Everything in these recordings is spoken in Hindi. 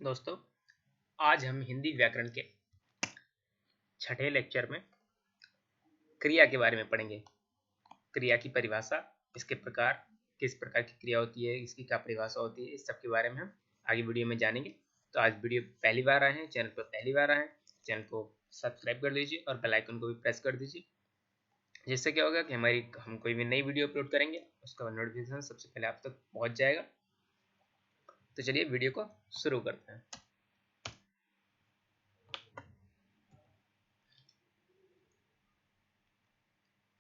दोस्तों, आज हम हिंदी व्याकरण के छठे लेक्चर में क्रिया के बारे में पढ़ेंगे। क्रिया की परिभाषा, इसके प्रकार, किस प्रकार की क्रिया होती है, इसकी क्या परिभाषा होती है, इस सब के बारे में हम आगे वीडियो में जानेंगे। तो आज वीडियो पहली बार आए हैं, चैनल पर पहली बार आए हैं, चैनल को सब्सक्राइब कर दीजिए और बेल आइकन को भी प्रेस कर दीजिए। जिससे क्या होगा कि हम कोई भी नई वीडियो अपलोड करेंगे उसका नोटिफिकेशन सबसे पहले आप तक पहुंच जाएगा। तो चलिए वीडियो को शुरू करते हैं।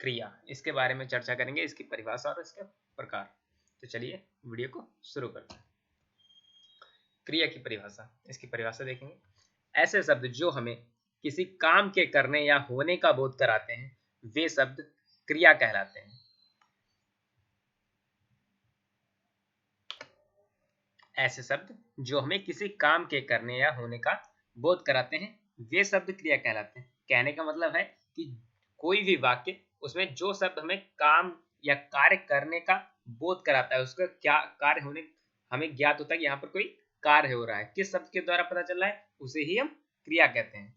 क्रिया, इसके बारे में चर्चा करेंगे, इसकी परिभाषा और इसके प्रकार। तो चलिए वीडियो को शुरू करते हैं। क्रिया की परिभाषा, इसकी परिभाषा देखेंगे। ऐसे शब्द जो हमें किसी काम के करने या होने का बोध कराते हैं वे शब्द क्रिया कहलाते हैं। ऐसे शब्द जो हमें किसी काम के करने या होने का बोध कराते हैं वे शब्द क्रिया कहलाते हैं। कहने का मतलब है कि कोई भी वाक्य, उसमें जो शब्द हमें काम या कार्य करने का बोध कराता है, उसका क्या कार्य होने हमें ज्ञात होता है कि यहाँ पर कोई कार्य हो रहा है, किस शब्द के द्वारा पता चल रहा है, उसे ही हम क्रिया कहते हैं।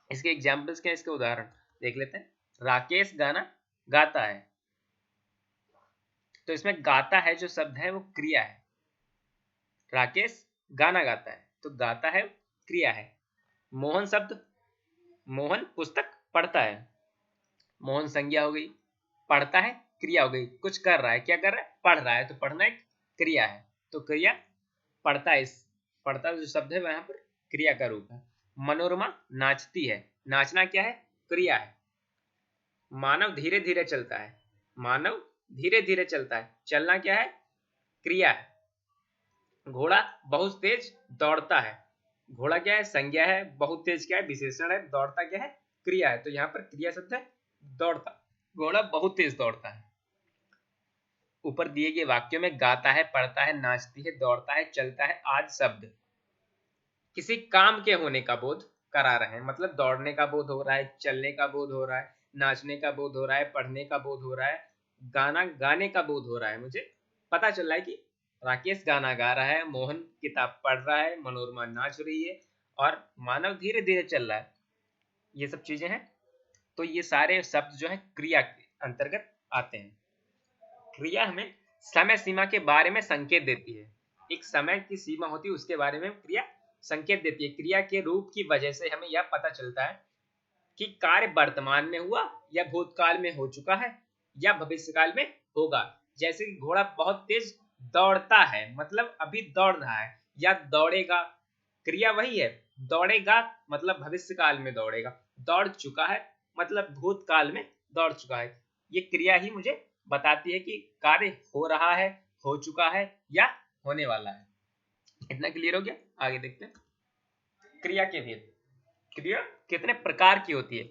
इसके एग्जाम्पल्स क्या है, इसके उदाहरण देख लेते हैं। राकेश गाना गाता है, तो इसमें गाता है जो शब्द है वो क्रिया है। राकेश गाना गाता है तो गाता है क्रिया है। मोहन शब्द, मोहन पुस्तक पढ़ता है, मोहन संज्ञा हो गई, पढ़ता है क्रिया हो गई, कुछ कर रहा है, क्या कर रहा है, पढ़ रहा है, तो पढ़ना एक क्रिया है। तो क्रिया पढ़ता है, इस पढ़ता जो शब्द है वहां पर क्रिया का रूप है। मनोरमा नाचती है, नाचना क्या है, क्रिया है। मानव धीरे धीरे चलता है, मानव धीरे धीरे चलता है, चलना क्या है, क्रिया है। घोड़ा बहुत तेज दौड़ता है, घोड़ा क्या है, संज्ञा है, बहुत तेज क्या है, विशेषण है, दौड़ता क्या है, क्रिया है। तो यहाँ पर क्रिया शब्द है दौड़ता, घोड़ा बहुत तेज दौड़ता है। ऊपर दिए गए वाक्यों में गाता है, पढ़ता है, नाचती है, दौड़ता है, चलता है आदि शब्द किसी काम के होने का बोध करा रहे हैं। मतलब दौड़ने का बोध हो रहा है, चलने का बोध हो रहा है, नाचने का बोध हो रहा है, पढ़ने का बोध हो रहा है, गाना गाने का बोध हो रहा है। मुझे पता चल रहा है कि राकेश गाना गा रहा है, मोहन किताब पढ़ रहा है, मनोरमा नाच रही है और मानव धीरे धीरे चल रहा है। ये सब चीजें हैं। तो ये सारे शब्द जो है क्रिया के अंतर्गत आते हैं। क्रिया हमें समय सीमा के बारे में संकेत देती है। एक समय की सीमा होती है, उसके बारे में क्रिया संकेत देती है। क्रिया के रूप की वजह से हमें यह पता चलता है कि कार्य वर्तमान में हुआ या भूतकाल में हो चुका है या भविष्यकाल में होगा। जैसे कि घोड़ा बहुत तेज दौड़ता है, मतलब अभी दौड़ रहा है, या दौड़ेगा, क्रिया वही है। दौड़ेगा मतलब भविष्यकाल में दौड़ेगा, दौड़ चुका है मतलब भूतकाल में दौड़ चुका है। ये क्रिया ही मुझे बताती है कि कार्य हो रहा है, हो चुका है या होने वाला है। इतना क्लियर हो गया। आगे देखते हैं क्रिया के भेद। क्रिया कितने प्रकार की होती है।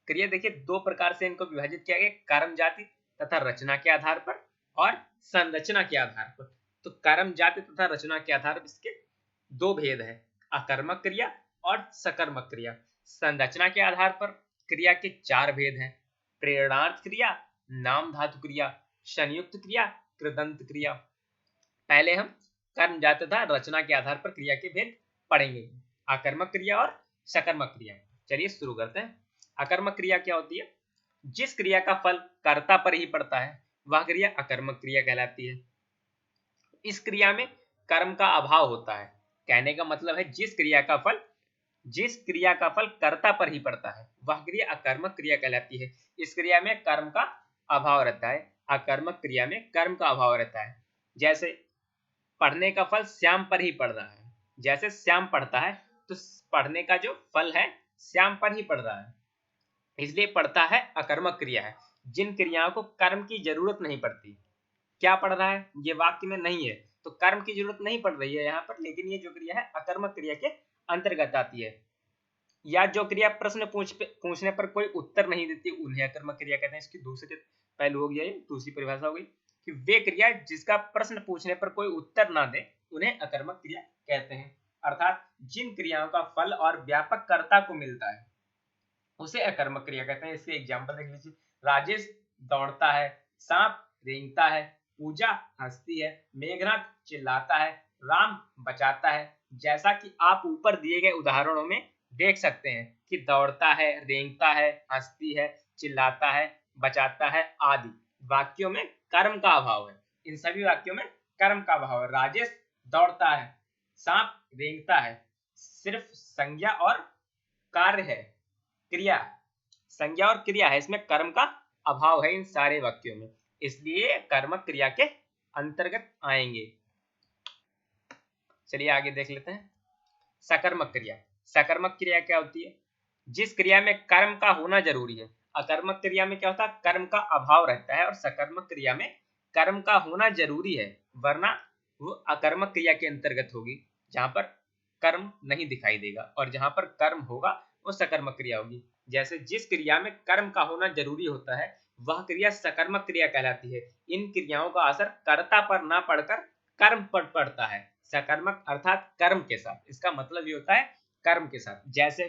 क्रिया देखिए दो प्रकार से इनको विभाजित किया गया, कर्म जाति तथा रचना के आधार पर और संरचना के आधार पर। तो कर्म जाति तथा रचना के आधार पर इसके दो भेद है, अकर्मक क्रिया और सकर्मक क्रिया। संरचना के आधार पर क्रिया के चार भेद हैं, प्रेरणार्थ क्रिया, नाम धातु क्रिया, संयुक्त क्रिया, कृदंत क्रिया। पहले हम कर्म जाति तथा रचना के आधार पर क्रिया के भेद पढ़ेंगे, अकर्मक क्रिया और सकर्मक क्रिया। चलिए शुरू करते हैं। अकर्मक क्रिया क्या होती है, जिस क्रिया का फल कर्ता पर ही पड़ता है वह क्रिया अकर्मक क्रिया कहलाती है। इस क्रिया में कर्म का अभाव होता है। कहने का मतलब है जिस क्रिया का फल कर्ता पर ही पड़ता है वह क्रिया अकर्मक क्रिया कहलाती है। इस क्रिया में कर्म का अभाव रहता है, अकर्मक क्रिया में कर्म का अभाव रहता है। जैसे पढ़ने का फल श्याम पर ही पड़ रहा है, जैसे श्याम पढ़ता है तो पढ़ने का जो फल है श्याम पर ही पड़ रहा है, इसलिए पढ़ता है अकर्मक क्रिया है। जिन क्रियाओं को कर्म की जरूरत नहीं पड़ती, क्या पढ़ रहा है, ये वाक्य में नहीं है तो कर्म की जरूरत नहीं पड़ रही है यहाँ पर, लेकिन ये जो क्रिया है अकर्मक क्रिया के अंतर्गत आती है। या जो क्रिया प्रश्न पूछने पर कोई उत्तर नहीं देती उन्हें अकर्मक क्रिया कहते हैं। इसकी दूसरी पहलू हो गया, ये दूसरी परिभाषा हो गई कि वे क्रिया जिसका प्रश्न पूछने पर कोई उत्तर ना दे उन्हें अकर्मक क्रिया कहते हैं। अर्थात जिन क्रियाओं का फल और व्यापक कर्ता को मिलता है उसे अकर्मक क्रिया कहते हैं। इसके एग्जाम्पल देख लीजिए, राजेश दौड़ता है, सांप रेंगता है, पूजा हंसती है, मेघनाथ चिल्लाता है, राम बचाता है, जैसा कि आप ऊपर दिए गए उदाहरणों में देख सकते हैं कि दौड़ता है, रेंगता है, हंसती है, चिल्लाता है, बचाता है आदि वाक्यों में कर्म का अभाव है। इन सभी वाक्यों में कर्म का अभाव है। राजेश दौड़ता है, सांप रेंगता है, सिर्फ संज्ञा और कार्य है, क्रिया, संज्ञा और क्रिया है, इसमें कर्म का अभाव है इन सारे वाक्यों में, इसलिए कर्मक क्रिया के अंतर्गत आएंगे। चलिए आगे देख लेते हैं। सकर्मक क्रिया। सकर्मक क्रिया क्या होती है? जिस क्रिया में कर्म का होना जरूरी है। अकर्मक क्रिया में क्या होता है? कर्म का अभाव रहता है, और सकर्मक क्रिया में कर्म का होना जरूरी है, वरना वो अकर्मक क्रिया के अंतर्गत होगी, जहां पर कर्म नहीं दिखाई देगा, और जहां पर कर्म होगा वो सकर्मक क्रिया होगी। जैसे जिस क्रिया में कर्म का होना जरूरी होता है वह क्रिया सकर्मक क्रिया कहलाती है। इन क्रियाओं का असर कर्ता पर ना पड़कर कर्म पर पड़ता है। सकर्मक अर्थात कर्म के साथ, इसका मतलब ये होता है कर्म के साथ। जैसे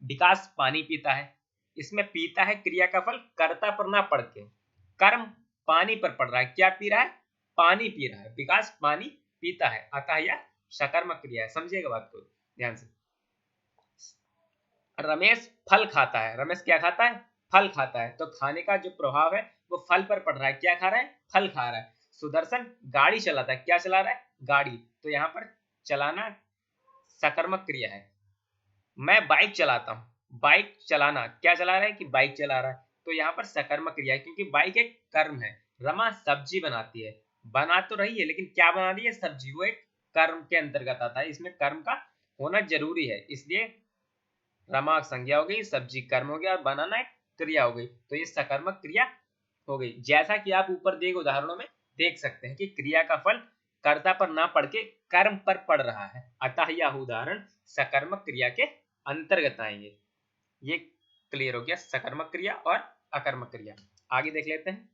विकास पानी पीता है, इसमें पीता है क्रिया का फल कर्ता पर ना पड़ के, कर्म पानी पर पड़ रहा है। क्या पी रहा है? पानी पी रहा है। विकास पानी पीता है, अतः यह सकर्मक क्रिया है। समझिएगा बात को ध्यान से। रमेश फल खाता है। रमेश क्या खाता है? फल खाता है। तो खाने का जो प्रभाव है वो फल पर पड़ रहा है। क्या खा रहा है? फल खा रहा है। सुदर्शन गाड़ी चलाता है। क्या चला रहा है? गाड़ी। तो यहाँ पर चलाना सकर्मक क्रिया है। मैं बाइक चलाता हूँ। बाइक चलाना, क्या चला रहा है? कि बाइक चला रहा है। तो यहाँ पर सकर्मक क्रिया है, क्योंकि बाइक एक कर्म है। रमा सब्जी बनाती है। बना तो रही है, लेकिन क्या बना रही है? सब्जी। वो एक कर्म के अंतर्गत आता है, इसमें कर्म का होना जरूरी है, इसलिए रमा संज्ञा हो गई, सब्जी कर्म हो गया, और बनाना एक क्रिया हो गई। तो ये सकर्मक क्रिया हो गई। जैसा कि आप ऊपर दिए उदाहरणों में देख सकते हैं कि क्रिया का फल कर्ता पर ना पड़ के कर्म पर पड़ रहा है, अतः यह उदाहरण सकर्मक क्रिया के अंतर्गत आएंगे। ये क्लियर हो गया सकर्मक क्रिया और अकर्मक क्रिया। आगे देख लेते हैं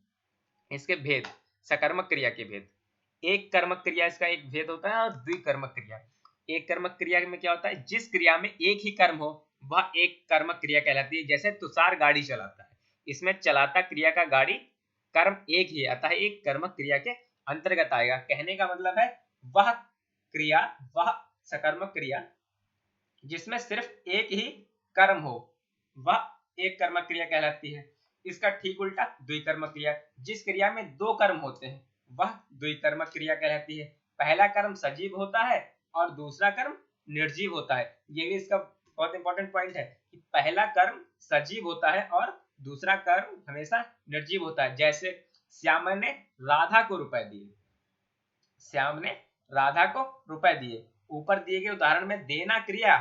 इसके भेद। सकर्मक क्रिया के भेद। एक कर्मक क्रिया इसका एक भेद होता है, और द्विकर्मक क्रिया। एक कर्मक क्रिया में क्या होता है? जिस क्रिया में एक ही कर्म हो वह एक कर्मक क्रिया कहलाती है। जैसे तुषार गाड़ी चलाता है, इसमें चलाता क्रिया का गाड़ी कर्म एक ही है, अतः एक कर्मक क्रिया के अंतर्गत आएगा। कहने का मतलब है वह क्रिया, वह सकर्मक क्रिया जिसमें सिर्फ एक ही कर्म हो वह एक कर्मक क्रिया कहलाती है। इसका ठीक उल्टा द्विकर्मक क्रिया। जिस क्रिया में दो कर्म होते हैं वह द्विकर्मक क्रिया कहलाती है। पहला कर्म सजीव होता है और दूसरा कर्म निर्जीव होता है। ये भी इसका बहुत इंपॉर्टेंट पॉइंट है कि पहला कर्म सजीव होता है और दूसरा कर्म हमेशा निर्जीव होता है। जैसे श्याम ने राधा को रुपए दिए। श्याम ने राधा को रुपए दिए। ऊपर दिए गए उदाहरण में देना क्रिया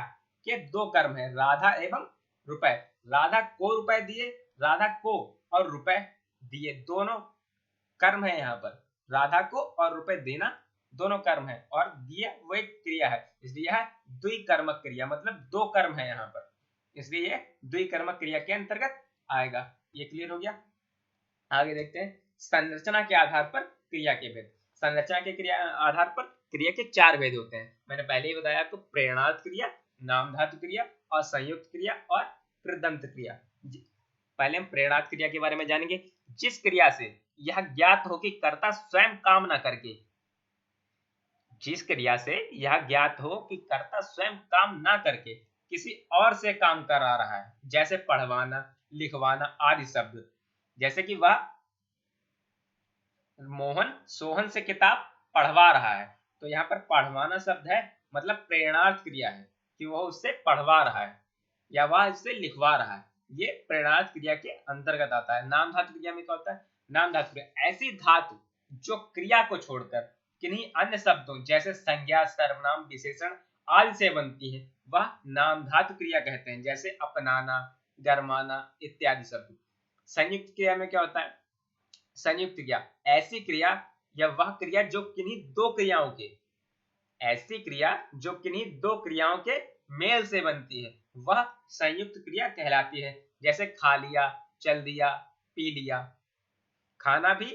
के दो कर्म है, राधा एवं रुपए। राधा को रुपए दिए, राधा को और रुपए दिए, दोनों कर्म है। यहाँ पर राधा को और रुपए देना दोनों कर्म है, और दिए वो एक क्रिया है, इसलिए यह द्विकर्मक क्रिया, मतलब दो कर्म है यहाँ पर, इसलिए ये द्विकर्मक क्रिया के अंतर्गत आएगा। ये क्लियर हो गया। आगे देखते हैं संरचना के आधार पर क्रिया के भेद। संरचना के क्रिया आधार पर क्रिया के चार भेद होते हैं। मैंने पहले ही बताया आपको, प्रेरणार्थ क्रिया, नामधातु क्रिया और संयुक्त क्रिया और कृदंत क्रिया। पहले हम प्रेरणार्थ क्रिया के बारे में जानेंगे। जिस क्रिया से यह ज्ञात हो कि कर्ता स्वयं काम न करके, जिस क्रिया से यह ज्ञात हो कि कर्ता स्वयं काम ना करके किसी और से काम करा रहा है, जैसे पढ़वाना, लिखवाना आदि शब्द। जैसे कि वह मोहन सोहन से किताब पढ़वा रहा है, तो यहाँ पर पढ़वाना शब्द है, मतलब प्रेरणार्थ क्रिया है कि वह उससे पढ़वा रहा है या वह उससे लिखवा रहा है। ये प्रेरणार्थ क्रिया के अंतर्गत आता है। नाम धातु क्रिया में क्या होता है? नाम धातु क्रिया ऐसी धातु जो क्रिया को छोड़कर किन्हीं अन्य शब्दों जैसे संज्ञा, सर्वनाम, विशेषण आदि से बनती है, वह नाम धातु क्रिया कहते हैं। जैसे अपनाना, गरमाना इत्यादि शब्द। संयुक्त क्रिया में क्या होता है? संयुक्त क्रिया ऐसी क्रिया या वह क्रिया जो किन्हीं दो क्रियाओं के, ऐसी क्रिया जो किन्हीं दो क्रियाओं के मेल से बनती है, वह संयुक्त क्रिया कहलाती है। जैसे खा लिया, चल दिया, पी लिया। खाना भी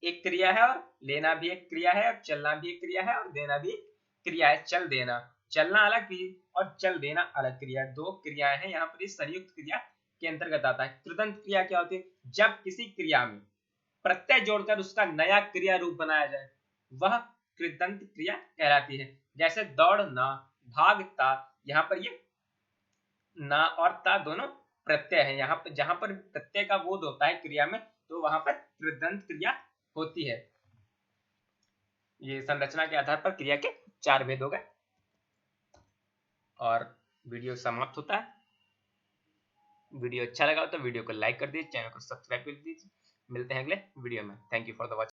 एक क्रिया है, और लेना भी एक क्रिया है, और चलना भी एक क्रिया है, और देना भी एक क्रिया है। चल देना, चलना अलग क्रिया और चल देना अलग क्रिया, दो क्रियाएं हैं। यहाँ पर इस संयुक्त क्रिया के अंतर्गत आता है। कृदंत क्रिया क्या होती है? जब किसी क्रिया में प्रत्यय जोड़कर उसका नया क्रिया रूप बनाया जाए, वह कृदंत क्रिया कहलाती है। जैसे दौड़ना, भागता, यहाँ पर ये ना और ता दोनों प्रत्यय है। यहाँ पर जहां पर प्रत्यय का बोध होता है क्रिया में, तो वहां पर कृदंत क्रिया होती है। ये संरचना के आधार पर क्रिया के 4 भेद हो गए और वीडियो समाप्त होता है। वीडियो अच्छा लगा हो तो वीडियो को लाइक कर दीजिए, चैनल को सब्सक्राइब कर दीजिए। मिलते हैं अगले वीडियो में। Thank you for the watching.